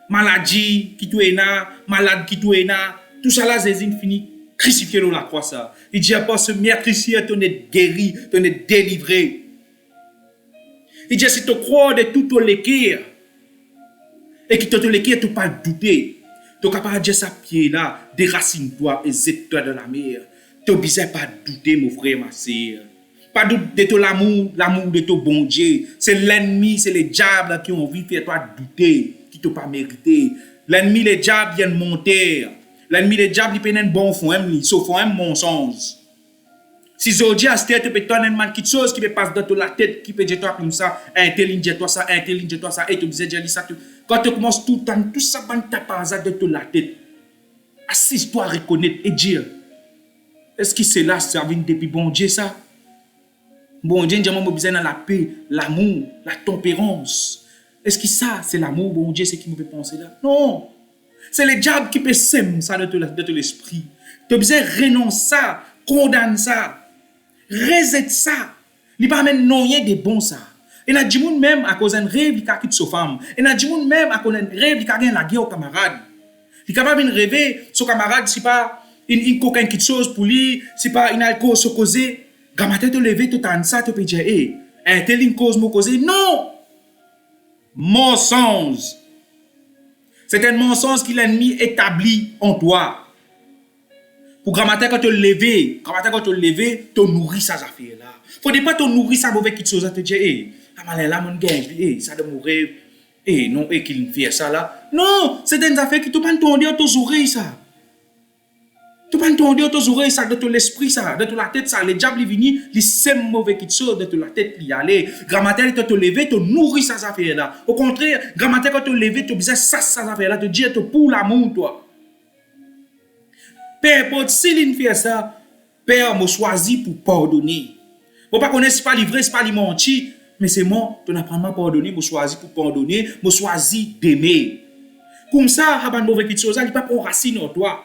Maladie qui tu es là, malade qui tu es là, tout ça là zézine fini crucifier la croix ça. Il dit pas ce meurtricier tu es guéri, tu es délivré. Il dit si tu crois de tout ton l'équire et que tu l'équire tu pas douter. Tu es capable de dire ça pied là, déracine-toi et zette-toi de la mer. Tu n'as besoin pas douter mon frère ma sœur. Pas de ton l'amour de ton bon Dieu. C'est l'ennemi, c'est les diables qui ont envie de faire toi douter, qui t'ont pas mérité. L'ennemi, les diables viennent monter. L'ennemi, les diables, ils prennent un bon fond, sauf un mensonge. Si aujourd'hui, à cette tête, tu peux donner quelque chose qui peut passer dans la tête, qui peut dire toi comme ça, intelligent toi ça, intelligent toi ça, et tu disais dire ça. Quand tu commences tout le temps, tout ça va taper dans la tête. Assise-toi à reconnaître et dire, est-ce que c'est là, ça vient depuis bon Dieu ça? Bon Dieu, j'ai besoin de la paix, l'amour, la tempérance. Est-ce que ça, c'est l'amour, bon Dieu, c'est qui me peut penser là? Non. C'est le diable qui peut s'aimer ça de ton esprit. Tu as besoin de renoncer ça, condamner ça. Reset ça. Il pas même rien de bon ça. Et na dit moun même à cause d'un rêve il a quitté sa femme. Et na dit moun même à cause d'un rêve il a gagné la guerre au camarade. Il capable de rêver son camarade c'est pas une coquin quelque chose pour lui, c'est pas une alcool se causer. Gamaté te lever te tendre ça te peut dire un tel une cause me causer. Non. Mensonge. C'est un mensonge qu'il l'ennemi établi en toi. Pour grammaire quand tu lever, tu nourris ça affaire là. Faut pas te nourrir ça avec quelque chose à te dire là mon gars, ça de mourir non qu'il fait ça là. Non, c'est des affaires qui tu pas entendre dans tes oreilles ça. Tu pas entendre dans tes oreilles ça de ton esprit ça, de ton la tête ça, le diable il vient, il sème mauvais quelque chose de ton la tête il aller. Grammaire te lever, te nourrir ça affaire là. Au contraire, grammaire quand te lever, tu besoin ça affaire là, te dire pour l'amour toi. Père, si fait ça, Père m'a choisi pour pardonner. Vous ne connaissez pas livrer, ce n'est pas li mentir, mais c'est moi, tu n'as pas pardonné, m'a choisi pour pardonner, m'a choisi d'aimer. Comme ça, il y a une mauvaise chose, il n'y a pas prendre racine en toi.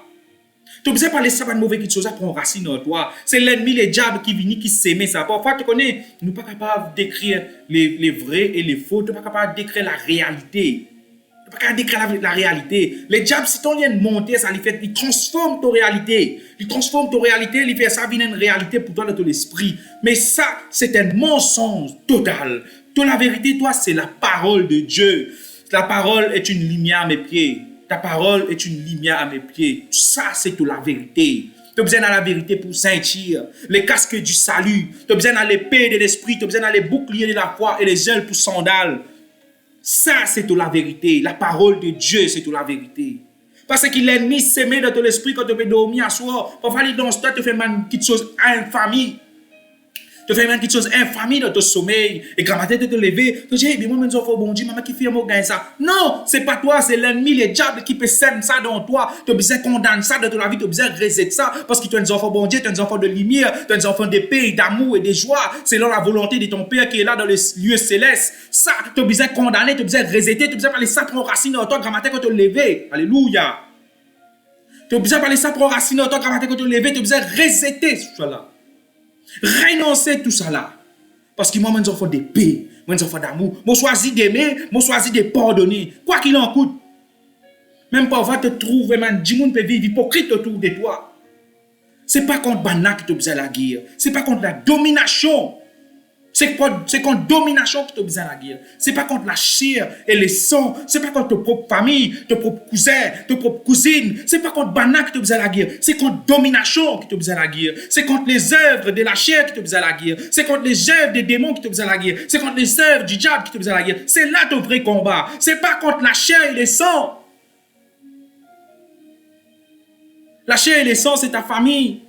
Tu ne peux pas parler de ça, une mauvaise chose, prendre racine en toi. C'est l'ennemi, les diables qui viennent, qui s'aiment ça. Parfois, tu connais, nous ne sommes pas capables d'écrire les vrais et les faux, tu n'es pas capable d'écrire la réalité. Tu n'es pas capable d'écrire la réalité. Les diables, si ton lien monte, ça il transforme ton réalité. Il transforme ton réalité, il fait ça, il une réalité pour toi dans ton esprit. Mais ça, c'est un mensonge total. Toi, la vérité, toi, c'est la parole de Dieu. La parole est une lumière à mes pieds. Ta parole est une lumière à mes pieds. Ça, c'est toute la vérité. Tu as besoin de la vérité pour sentir les casques du salut. Tu as besoin de l'épée de l'esprit. Tu as besoin de les boucliers de la foi et les ailes pour sandales. Ça, c'est toute la vérité. La parole de Dieu, c'est toute la vérité. Parce que l'ennemi s'aimait dans ton esprit quand tu peux dormir à soir. Parfois, il dans ce temps, tu fais une petite chose infamie. Tu fais une petite chose infamie dans ton sommeil. Et quand tu te lever, tu dis, moi, je suis bon Dieu, maman qui fait mon gain ça. Non, c'est pas toi, c'est l'ennemi, les diables qui peut s'aimer ça dans toi. Tu as besoin de condamner ça dans ton vie, tu as besoin de rejeter ça. Parce que tu es un enfant bon Dieu, tu es un enfant de lumière, tu es un enfant de paix, d'amour et de joie. C'est là la volonté de ton Père qui est là dans les lieux célestes. Ça, tu as besoin de condamner, tu as besoin de rejeter, tu as besoin de parler ça pour racine dans toi, grammaire quand tu te lever. Alléluia. Tu as besoin de parler ça pour racine dans toi, grammaire quand tu te lever, tu as besoin de rejeter ce là. Renoncer tout ça là. Parce que moi, je suis enfant de paix, je suis enfant d'amour. Je choisis d'aimer, je choisis de pardonner. Quoi qu'il en coûte. Même parfois, tu trouves vraiment, du monde peut vivre hypocrite autour de toi. Ce n'est pas contre Bana qui te besoin la guerre. Ce n'est pas contre la domination. C'est contre domination qui te besoin la guerre. Ce n'est pas contre la chair et le sang. Ce n'est pas contre ta propre famille, ton propre cousin, ta propre cousine. Ce n'est pas contre Bana qui te besoin la guerre. C'est contre domination qui te besoin la guerre. C'est contre les œuvres de la chair qui te besoin la guerre. C'est contre les œuvres des démons qui te besoin la guerre. C'est contre les œuvres du diable qui te besoin la guerre. C'est là ton vrai combat. Ce n'est pas contre la chair et le sang. La chair et le sang, c'est ta famille,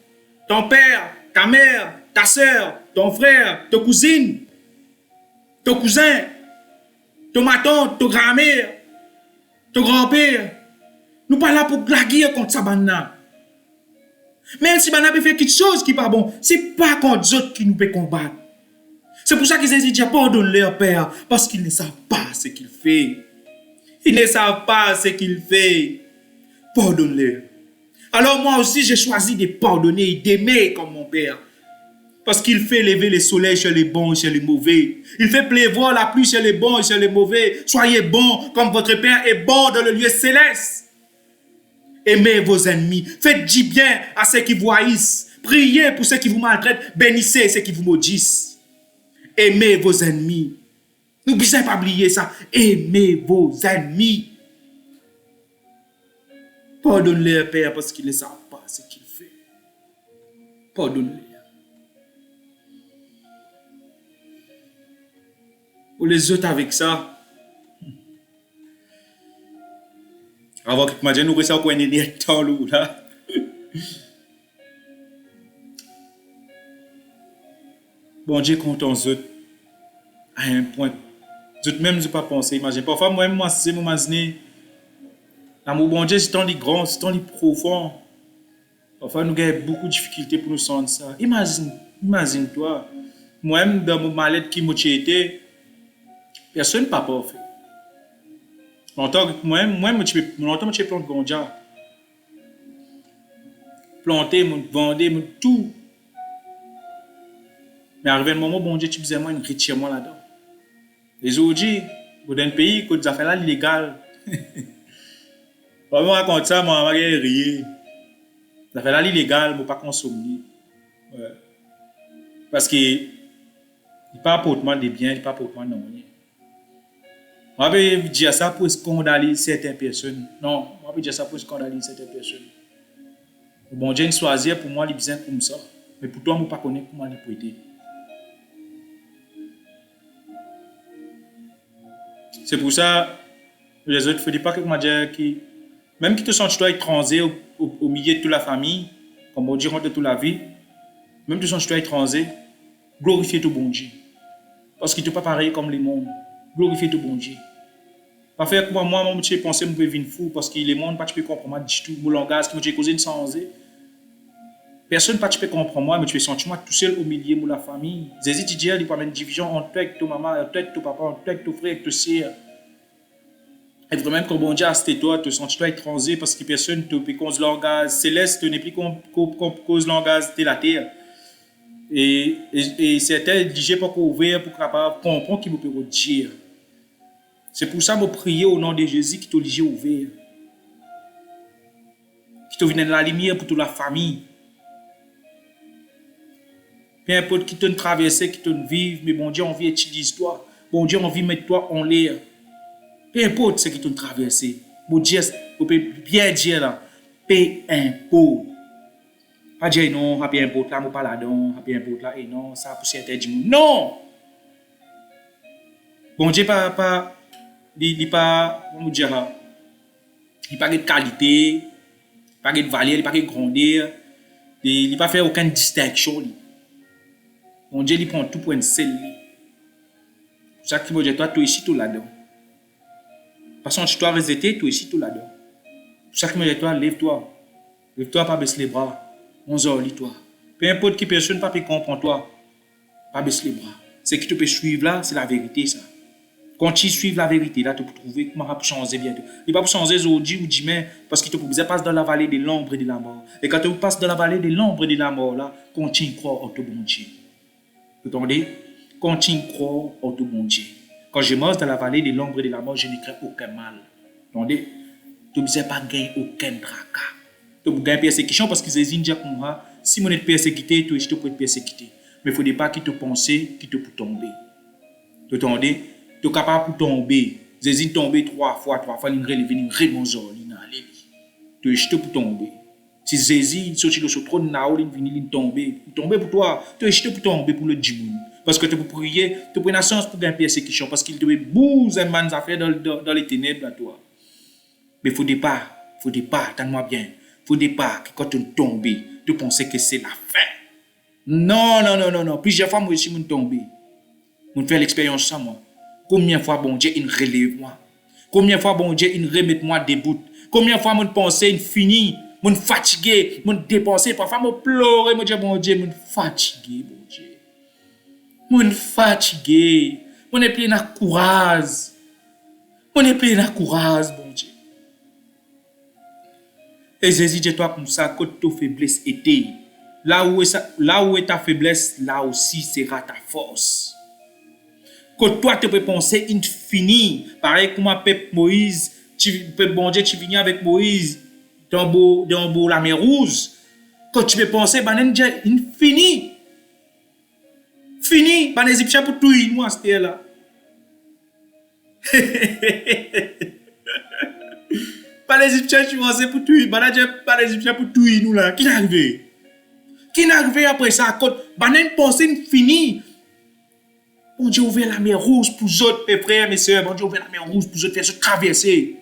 ton père, ta mère, ta soeur, ton frère, ta cousine, ton cousin, ton ma tante, ton grand-mère, ton grand-père. Nous pas là pour glaguer contre ça, banna. Même si banna peut faire quelque chose qui n'est pas bon, c'est pas contre les autres qui nous peut combattre. C'est pour ça qu'ils disent déjà pardonne leur Père, parce qu'ils ne savent pas ce qu'ils font. Ils ne savent pas ce qu'ils font. Pardonne-leur. Alors moi aussi, j'ai choisi de pardonner et d'aimer comme mon Père. Parce qu'il fait lever le soleil chez les bons et chez les mauvais. Il fait pleuvoir la pluie chez les bons et chez les mauvais. Soyez bons comme votre Père est bon dans le lieu céleste. Aimez vos ennemis. Faites du bien à ceux qui vous haïssent. Priez pour ceux qui vous maltraitent. Bénissez ceux qui vous maudissent. Aimez vos ennemis. N'oubliez pas oublier ça. Aimez vos ennemis. Pardonne-leur, Père, parce qu'ils ne savent pas ce qu'ils font. Pardonne-leur. Pour les autres avec ça, avant que je nous ressort pour un temps là. Bon Dieu compte en autres à un point. D'autres même je pas penser, imagine. Parfois moi-même moi c'est mon imaginer. L'amour bon Dieu c'est tant grand, c'est tant profond. Parfois nous avons beaucoup de difficultés pour nous sentir ça. Imagine-toi. Moi-même dans mon mal-être qui m'a été, personne pas parfait. Longtemps moi je plante gondia. Planter, vendre, tout. Mais arrivé un moment, bon Dieu, tu disais moi, retire-moi là-dedans. Les aujourd'hui, dans un pays, quand tu as fait là, illégal. Moi, raconte ça, moi, je vais rire. Tu as fait là, illégal, je ne pas consommer. Ouais. Parce que, il n'y a pas apportement de biens, il n'y a pas apportement de rien. On va dire ça pour scandaliser certaines personnes. Non, on va dire ça pour scandaliser certaines personnes. Bon Dieu, choisir pour moi, il besoin comme ça. Mais pour toi, je ne pas connaître comment il peut aider. C'est pour ça, les autres, il ne faut pas que moi dire que même que tu sens toi étranger au milieu de toute la famille, comme on dit de toute la vie, même que tu sens toi étranger, glorifie tout bon Dieu. Parce qu'il n'est pas pareil comme les mondes. Glorifie tout bon Dieu. Pas faire que moi, je pense que je peux venir fou parce que les mondes, pas tu peux comprendre du tout. Mon langage, qui me causé sans personne pas tu peux comprendre moi, mais tu peux sentir moi tout seul au milieu de la famille. Jésus dit il n'y a pas une division entre toi et ton maman, entre toi et ton papa, entre toi et ton frère et ton soeur. Et vraiment, quand bon Dieu a cité toi, te sens toi étranger parce que personne ne peut cause langage céleste, n'est plus cause langage de la terre. Et certains disent pas qu'on ouvert pour capable comprendre qu'il peut dire. C'est pour ça que je prie au nom de Jésus qui t'a obligé ouvert. Qui te vient de la lumière pour toute la famille. Peu importe qui te traverse, qui te vive, mais bon Dieu, on vit utiliser toi. Bon Dieu, on vit mettre toi en l'air. Peu importe ce qui te traverse. Bon Dieu, vous pouvez bien dire là. Peu importe. Pas dire non, peu importe là, je ne pas là-dedans, peu importe là, et non, ça pour certains du monde. Non! Bon Dieu, il pas, comment dire, il pas de qualité, pas de valeur, il pas de grandeur, il pas faire aucune distinction. Bon Dieu, il prend tout pour un seul. Pour ça qu'il veut dire, toi, tu es ici, tout là-dedans. Parce que tu dois résister, tu es ici, tout là-dedans. Pour ça qu'il veut dire, toi, lève-toi. Lève-toi, pas baisser les bras. 11h, lis-toi. Peu importe qui personne, pas peut comprendre toi. Pas baisser les bras. Ce qui te peut suivre là, c'est la vérité, ça. Quand tu suis la vérité, là, tu peux trouver comment ça peut changer bientôt. Il ne va pas changer aujourd'hui ou demain, parce que tu peux passer dans la vallée de l'ombre et de la mort. Et quand tu passes dans la vallée de l'ombre et de la mort, là, continue à croire en ton bon Dieu. Vous entendez? Continue à croire en ton bon Dieu. Quand je marche dans la vallée de l'ombre et de la mort, je ne crains aucun mal. Vous entendez? Tu ne peux pas gagner aucun tracas. Tu peux gagner persécution parce que c'est déjà comme moi. Si on est persécuté, tu peux être persécuté. Mais il ne faut pas qu'il te pense qu'il te peut tomber. Vous entendez? Tu es capable de tomber. Jésus est tombé 3 fois, il est relevé, il est remonté, il est allé. Tu es jeté pour tomber. Si Jésus est sorti de ce trône, il est tombé. Il est tombé pour toi. Tu es jeté pour tomber pour le dimanche. Parce que tu peux prier, tu prends la chance pour gagner persécution. Parce qu'il te met bouge un man affaire dans les ténèbres à toi. Mais il ne faut pas, attends-moi bien. Il ne faut pas que quand tu tombes, tu penses que c'est la fin. Non. Plusieurs fois, moi aussi, je suis tombé. Je fais l'expérience ça, moi. Combien de fois, bon Dieu, il relève moi? Combien de fois, bon Dieu, il remet moi debout? Combien de fois mon pensée infini, mon fatigué, mon dépensé, parfois mon pleurer, mon Dieu, mon fatigué, mon Dieu. Mon fatigué, mon est plein de courage. Mon est plein de courage, mon Dieu. Et Jésus, dis-toi comme ça, que ta faiblesse était. Là où est ta faiblesse, là aussi sera ta force. Que toi, tu peux penser infini. Pareil comme peuple Moïse, bon Dieu, tu viens avec Moïse dans la mer Rouge. Que tu peux penser, infini. Fini, les Égyptiens pour tout, moi, c'était là. Pas les Égyptiens, tu pensais pour tout, pas les Égyptiens pour tout, nous là. Qui est arrivé? Qui est arrivé après ça? Banen pensée infini. Bon Dieu ouvert la mer Rouge pour vous autres, mes frères, mes soeurs. Bon Dieu ouvert la mer Rouge pour vous autres, faire se traverser.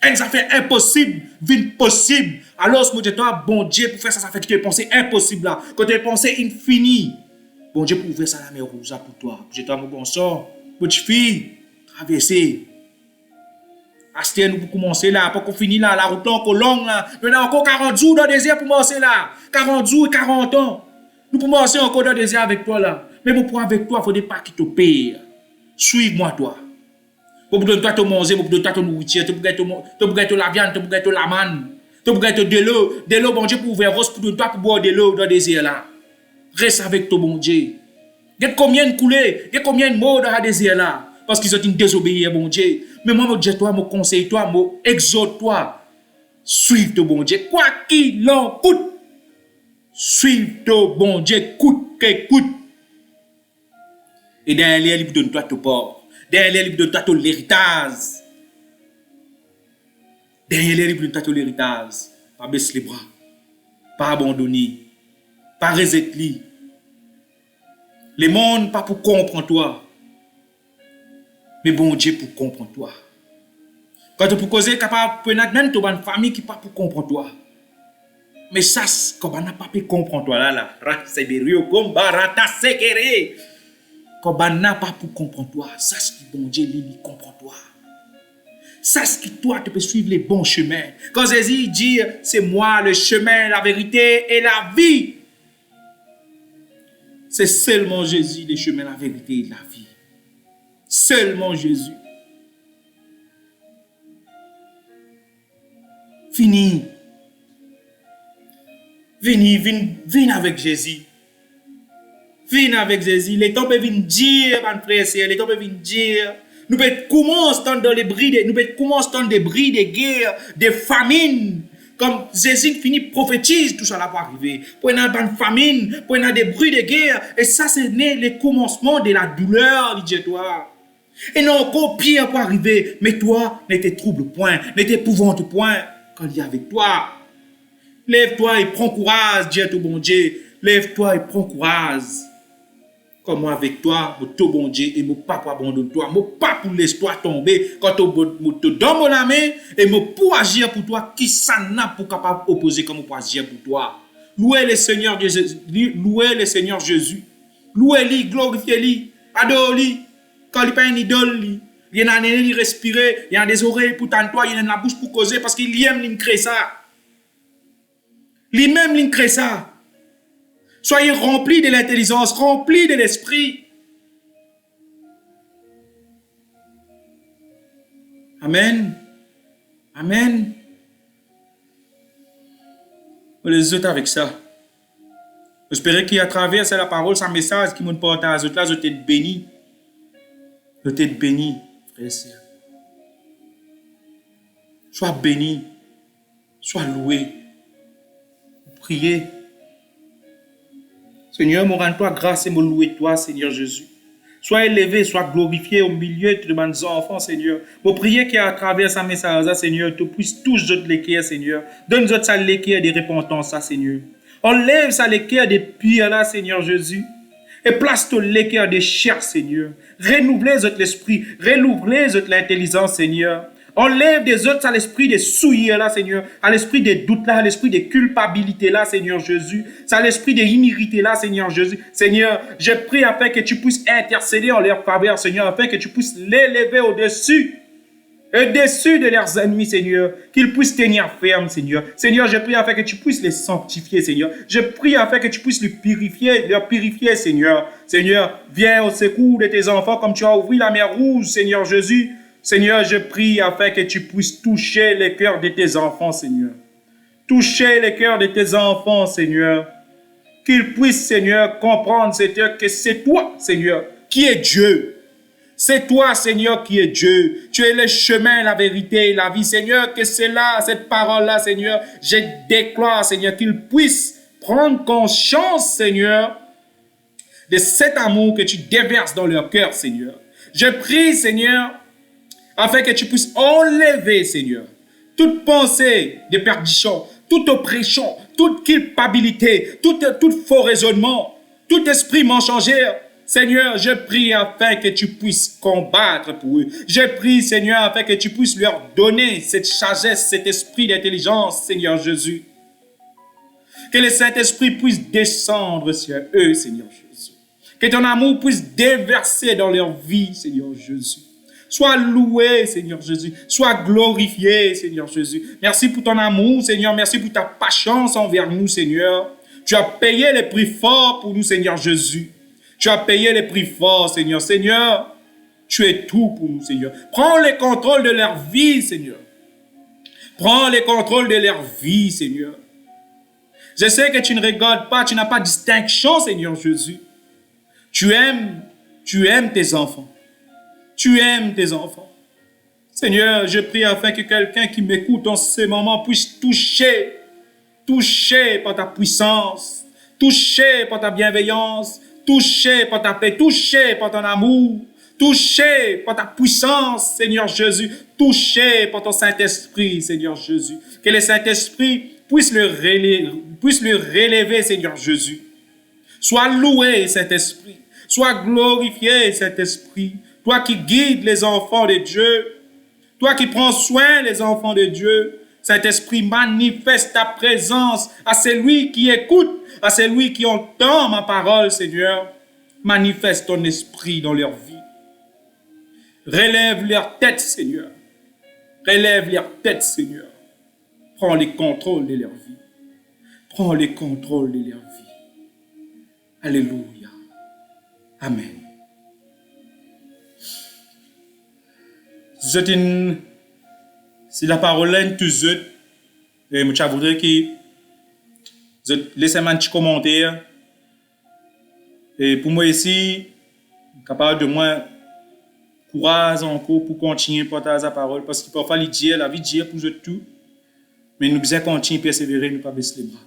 Et ça fait impossible, vite possible. Alors, ce que toi, bon Dieu, pour faire ça, ça fait que tu as pensé impossible là. Quand tu as pensé infini. Bon Dieu, pour ouvrir ça la mer Rouge là pour toi. Pour toi, mon bon sort. Petite fille, traverser. Acheter nous pour commencer là, pour qu'on finisse là, la route là encore longue là. Nous avons encore 40 jours dans le désert pour commencer là. 40 jours et 40 ans. Nous pouvons commencer encore dans le désert avec toi là. Mais pour avec toi, il ne faut pas qu'il te paye. Suis-moi toi. Pour donner toi te manger, pour donner toi te nourriture, tu peux gagner la viande, tu peux gagner la manne, tu peux gagner de l'eau, bon Dieu, pour ouvrir rose, pour donner toi pour boire de l'eau dans le désert là. Reste avec ton bon Dieu. Il y a combien de coulées, il y a combien de mots dans le désert là. Parce qu'ils ont désobéi à bon Dieu. Mais moi, je dis toi, je conseille toi, je exhorte toi. Suive ton bon Dieu. Quoi qu'il en coûte. Suive ton bon Dieu. Coûte que coûte. Et derrière, il donne toi ton port. Derrière, il donne toi ton héritage. Derrière, il donne toi ton héritage. Pas baisser les bras. Pas abandonner. Pas résister. Le monde, pas pour comprendre toi. Mais bon Dieu pour comprendre toi. Quand tu peux causer capable de même ton famille qui pas pour comprendre toi. Mais ça comme on n'a pas pu comprendre toi là c'est berio comme barata sekere. Comme on n'a pas pour comprendre toi, sache que bon Dieu lui comprend toi. Sache que toi tu peux suivre les bons chemins. Quand Jésus dit c'est moi le chemin, la vérité et la vie. C'est seulement Jésus le chemin, la vérité et la vie. Seulement Jésus. Fini. Viens avec Jésus. Viens avec Jésus. Les temps peuvent venir dire, mon frère, les temps peuvent venir dire. Nous pouvons commencer dans les bris, nous pouvons commencer dans des bris, des guerres, des famines. Comme Jésus finit prophétise, tout ça là va arriver. Pour une famine, pour des bruits de guerre. Et ça, c'est le commencement de la douleur, dis-toi. Et non, encore pire pour arriver. Mais toi, ne te trouble point, ne t'épouvante point quand il est avec toi. Lève-toi et prends courage, Dieu tout bon Dieu. Lève-toi et prends courage. Comme moi avec toi, mon tout bon Dieu, et mon papa abandonne toi. Mon papa pour laisser toi tomber quand tu te donnes la main et mon pour agir pour toi, qui ça n'a pour capable opposer comme pour agir pour toi. Louez le Seigneur Jésus, louez le Seigneur Jésus. Louez-lui, glorifiez-lui, adorez-lui. Quand il n'est pas une idole, il y a un nez, il respire, il y a des oreilles pour t'entendre, il y a la bouche pour causer parce qu'il aime l'incrée ça. Lui-même l'incrée ça. Soyez remplis de l'intelligence, remplis de l'esprit. Amen. Amen. On les autres avec ça. J'espère qu'à travers la parole, ce message qui me porte à autres là, je t'ai béni. Je t'ai béni, frère et sœur. Sois béni. Sois loué. Priez. Seigneur, me rends-toi grâce et me louer toi, Seigneur Jésus. Sois élevé, sois glorifié au milieu de mes enfants, Seigneur. Me prier qu'à travers ce message, Seigneur, tu puisses tous autres l'équerre, Seigneur. Donne-nous ça l'équerre de repentance, Seigneur. Enlève ça l'équerre des pires, là, Seigneur Jésus. Et place-toi l'équerre des chairs, Seigneur. Renouvelez l'esprit, renouvelez l'intelligence, Seigneur. Enlève des autres à l'esprit de souillure là, Seigneur. À l'esprit de doute là, à l'esprit de culpabilité là, Seigneur Jésus. À l'esprit de immunité là, Seigneur Jésus. Seigneur, je prie afin que tu puisses intercéder en leur faveur, Seigneur, afin que tu puisses l'élever au-dessus au-dessus de leurs ennemis, Seigneur, qu'ils puissent tenir ferme, Seigneur. Seigneur, je prie afin que tu puisses les sanctifier, Seigneur. Je prie afin que tu puisses leur purifier, Seigneur. Seigneur, viens au secours de tes enfants comme tu as ouvert la mer rouge, Seigneur Jésus. Seigneur, je prie afin que tu puisses toucher les cœurs de tes enfants, Seigneur. Toucher les cœurs de tes enfants, Seigneur. Qu'ils puissent, Seigneur, comprendre, Seigneur, que c'est toi, Seigneur, qui es Dieu. C'est toi, Seigneur, qui es Dieu. Tu es le chemin, la vérité et la vie, Seigneur, que c'est là, cette parole-là, Seigneur, je déclare, Seigneur, qu'ils puissent prendre conscience, Seigneur, de cet amour que tu déverses dans leur cœur, Seigneur. Je prie, Seigneur, afin que tu puisses enlever, Seigneur, toute pensée de perdition, toute oppression, toute culpabilité, tout faux raisonnement, tout esprit mensonger. Seigneur, je prie afin que tu puisses combattre pour eux. Je prie, Seigneur, afin que tu puisses leur donner cette sagesse, cet esprit d'intelligence, Seigneur Jésus. Que le Saint-Esprit puisse descendre sur eux, Seigneur Jésus. Que ton amour puisse déverser dans leur vie, Seigneur Jésus. Sois loué, Seigneur Jésus. Sois glorifié, Seigneur Jésus. Merci pour ton amour, Seigneur. Merci pour ta patience envers nous, Seigneur. Tu as payé les prix forts pour nous, Seigneur Jésus. Tu as payé les prix forts, Seigneur. Seigneur, tu es tout pour nous, Seigneur. Prends le contrôle de leur vie, Seigneur. Prends le contrôle de leur vie, Seigneur. Je sais que tu ne regardes pas, tu n'as pas de distinction, Seigneur Jésus. Tu aimes tes enfants. Tu aimes tes enfants. Seigneur, je prie afin que quelqu'un qui m'écoute en ce moment puisse toucher par ta puissance, touché par ta bienveillance, touché par ta paix, touché par ton amour, touché par ta puissance, Seigneur Jésus, touché par ton Saint-Esprit, Seigneur Jésus. Que le Saint-Esprit puisse le relever, Seigneur Jésus. Sois loué, Saint-Esprit. Sois glorifié, Saint-Esprit. Toi qui guides les enfants de Dieu, toi qui prends soin des enfants de Dieu, Saint-Esprit, manifeste ta présence à celui qui écoute, à celui qui entend ma parole, Seigneur. Manifeste ton esprit dans leur vie. Relève leur tête, Seigneur. Relève leur tête, Seigneur. Prends le contrôle de leur vie. Prends le contrôle de leur vie. Alléluia. Amen. Si la parole est tous autres, et je voudrais que vous laissez-moi un petit commentaire. Et pour moi ici, capable de moi courage encore pour continuer à partager la parole, parce qu'il parfois la vie dit pour nous tout, mais nous devons continuer à persévérer, nous ne pas baisser les bras.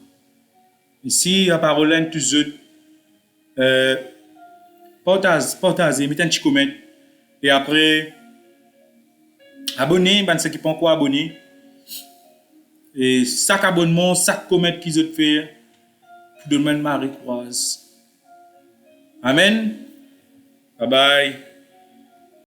Ici, la parole est tous autres, partagez, mettez un petit comment, et après, abonnez, ceux qui ne sont pas encore abonnés. Et chaque abonnement, chaque comment qu'ils ont fait, pour demain Marie croise. Amen. Bye bye.